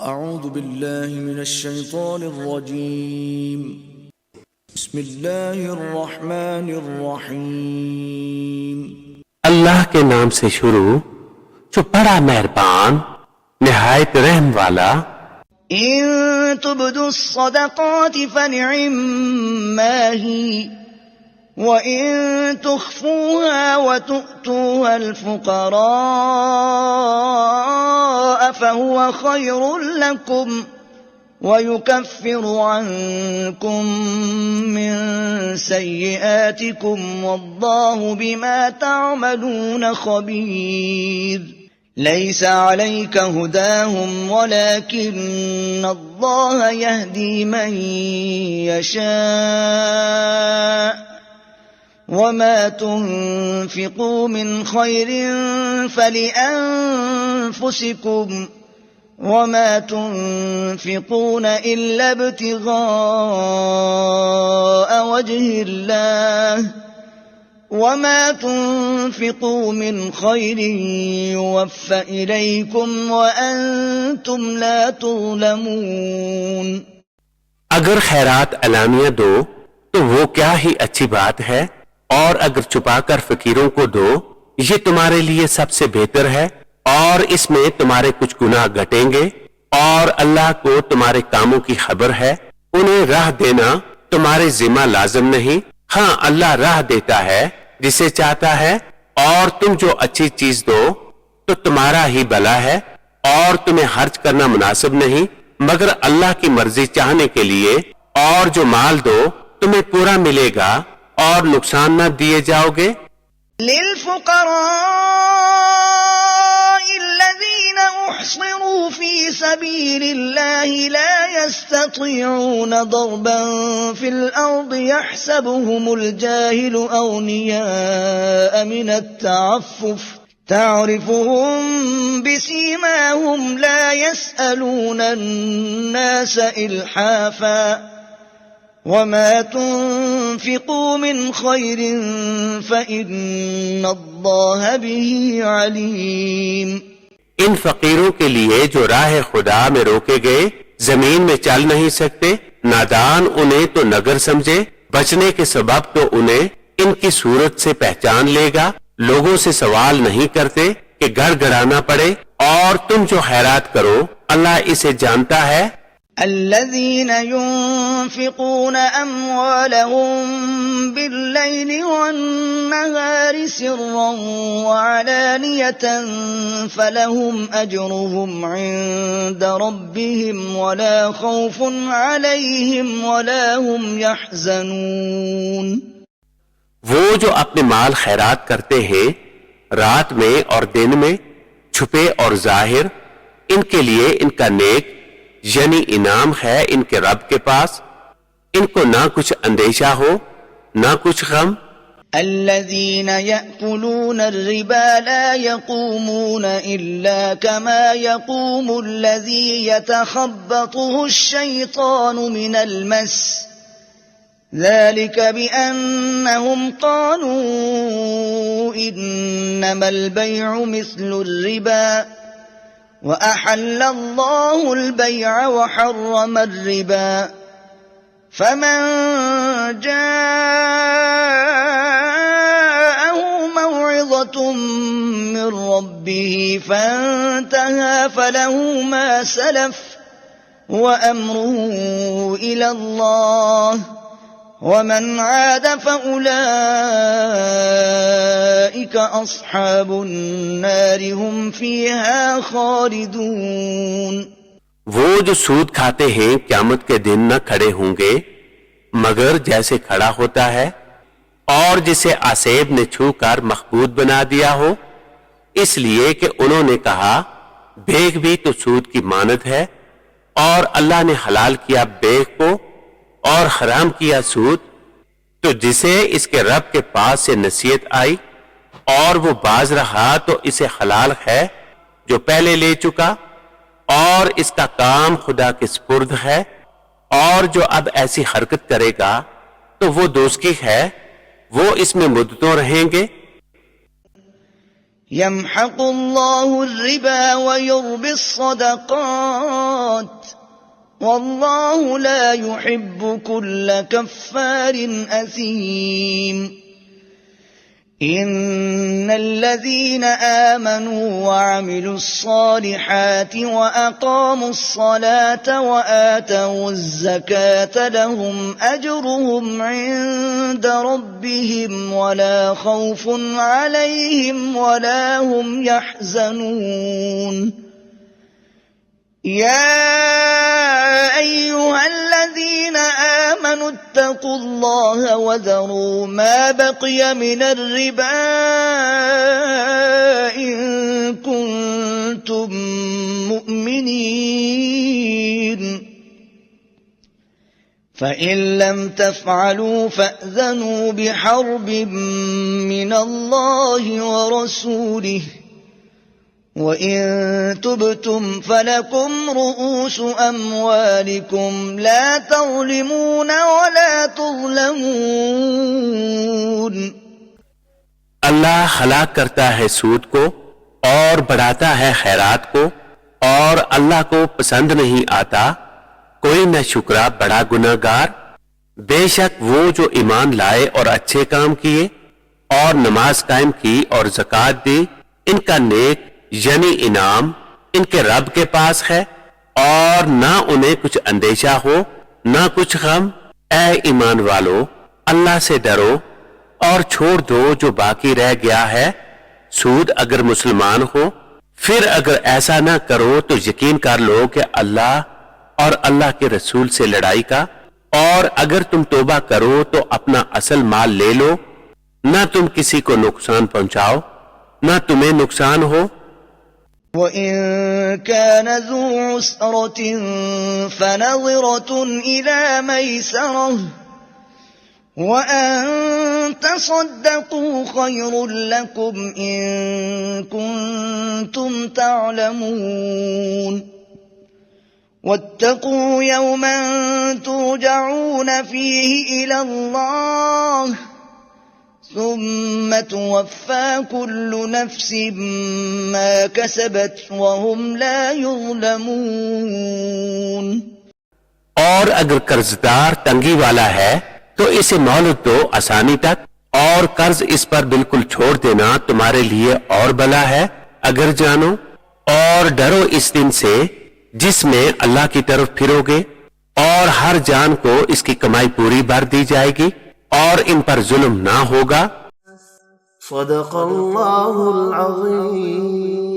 اعوذ باللہ من الشیطان الرجیم بسم اللہ الرحمن الرحیم اللہ کے نام سے شروع جو بڑا مہربان نہایت رحم والا۔ إن تبدوا الصدقات فنعما هي وإن تخفوها وتؤتوها الفقراء فهو خير لكم ويكفر عنكم من سيئاتكم والله بما تعملون خبير ليس عليك هداهم ولكن الله يهدي من يشاء وما تنفقوا من خير فلأنفسكم وما تنفقون إلا ابتغاء وجه الله وما تنفقوا من خير يوفى إليكم وأنتم لا تظلمون۔ اگر خیرات علانیہ دو تو وہ کیا ہی اچھی بات ہے، اور اگر چھپا کر فقیروں کو دو یہ تمہارے لیے سب سے بہتر ہے، اور اس میں تمہارے کچھ گناہ گھٹیں گے، اور اللہ کو تمہارے کاموں کی خبر ہے۔ انہیں راہ دینا تمہارے ذمہ لازم نہیں، ہاں اللہ راہ دیتا ہے جسے چاہتا ہے، اور تم جو اچھی چیز دو تو تمہارا ہی بھلا ہے، اور تمہیں خرچ کرنا مناسب نہیں مگر اللہ کی مرضی چاہنے کے لیے، اور جو مال دو تمہیں پورا ملے گا اور نقصان نہ دیے جاؤ گے۔ للفقراء الذين احصروا في سبيل الله لا يستطيعون ضربا في الأرض يحسبهم الجاهل أغنياء من التعفف تعرفهم بسيماهم لا يسألون الناس إلحافا وما تنفقوا من خير فإن الله به عليم۔ ان فقیروں کے لیے جو راہ خدا میں روکے گئے زمین میں چل نہیں سکتے، نادان انہیں تو نگر سمجھے، بچنے کے سبب تو انہیں ان کی صورت سے پہچان لے گا۔ لوگوں سے سوال نہیں کرتے کہ گھر گڑانا پڑے، اور تم جو خیرات کرو اللہ اسے جانتا ہے۔ الذين ينفقون أموالهم بالليل والنهار سرا وعلانية فلهم أجرهم عند ربهم ولا خوف عليهم ولا هم يحزنون۔ وہ جو اپنے مال خیرات کرتے ہیں رات میں اور دن میں، چھپے اور ظاہر، ان کے لیے ان کا نیک یعنی انعام ہے ان کے رب کے پاس، ان کو نہ کچھ اندیشہ ہو نہ کچھ غم۔ الذين يأكلون الربا لا يقومون إلا كما يقوم الذي يتخبطه الشيطان من المس ذلك بأنهم قالوا إنما البيع مثل الربا وأحل الله البيع وحرم الربا فمن جاءه موعظة من ربه فانتهى فله ما سلف وأمره إلى الله ومن عاد فأولئك أصحاب النار هم فيها خالدون۔ وہ جو سود کھاتے ہیں قیامت کے دن نہ کھڑے ہوں گے مگر جیسے کھڑا ہوتا ہے، اور جسے آسیب نے چھو کر مخبوط بنا دیا ہو، اس لیے کہ انہوں نے کہا بیگ بھی تو سود کی مانند ہے، اور اللہ نے حلال کیا بیگ کو اور حرام کیا سود، تو جسے اس کے رب کے پاس سے نصیحت آئی اور وہ باز رہا تو اسے حلال ہے جو پہلے لے چکا، اور اس کا کام خدا کے سپرد ہے، اور جو اب ایسی حرکت کرے گا تو وہ دوزخی ہے، وہ اس میں مدتوں رہیں گے۔ يمحق الله الربا ويربي الصدقات والله لا يحب كل كفار أثيم إن الذين آمنوا وعملوا الصالحات وأقاموا الصلاة وآتوا الزكاة لهم أجرهم عند ربهم ولا خوف عليهم ولا هم يحزنون يا أيها الذين آمنوا اتقوا الله وذروا ما بقي من الربا إن كنتم مؤمنين فإن لم تفعلوا فأذنوا بحرب من الله ورسوله وَإِن تُبْتُمْ فَلَكُمْ رُؤُوسُ أَمْوَالِكُمْ لَا تَظْلِمُونَ وَلَا تُظْلَمُونَ اللہ ہلاک کرتا ہے سود کو اور بڑھاتا ہے خیرات کو، اور اللہ کو پسند نہیں آتا کوئی نہ شکرا بڑا گناہگار۔ بے شک وہ جو ایمان لائے اور اچھے کام کیے اور نماز قائم کی اور زکوٰۃ دی، ان کا نیک یعنی انعام ان کے رب کے پاس ہے، اور نہ انہیں کچھ اندیشہ ہو نہ کچھ غم۔ اے ایمان والو، اللہ سے ڈرو اور چھوڑ دو جو باقی رہ گیا ہے سود اگر مسلمان ہو، پھر اگر ایسا نہ کرو تو یقین کر لو کہ اللہ اور اللہ کے رسول سے لڑائی کا، اور اگر تم توبہ کرو تو اپنا اصل مال لے لو، نہ تم کسی کو نقصان پہنچاؤ نہ تمہیں نقصان ہو۔ وَإِن كَانَ ذُو عُسْرَةٍ فَنَظِرَةٌ إِلَى مَيْسَرَةٍ وَأَن تَصَدَّقُوا خَيْرٌ لَّكُمْ إِن كُنتُمْ تَعْلَمُونَ وَاتَّقُوا يَوْمًا تُرْجَعُونَ فِيهِ إِلَى اللَّهِ ثم توفى كل نفس ما كسبت وهم لا يظلمون۔ اور اگر قرضدار تنگی والا ہے تو اسے مہلت دو آسانی تک، اور قرض اس پر بالکل چھوڑ دینا تمہارے لیے اور بلا ہے اگر جانو، اور ڈرو اس دن سے جس میں اللہ کی طرف پھرو گے، اور ہر جان کو اس کی کمائی پوری بھر دی جائے گی اور ان پر ظلم نہ ہوگا۔ صدق اللہ العظیم۔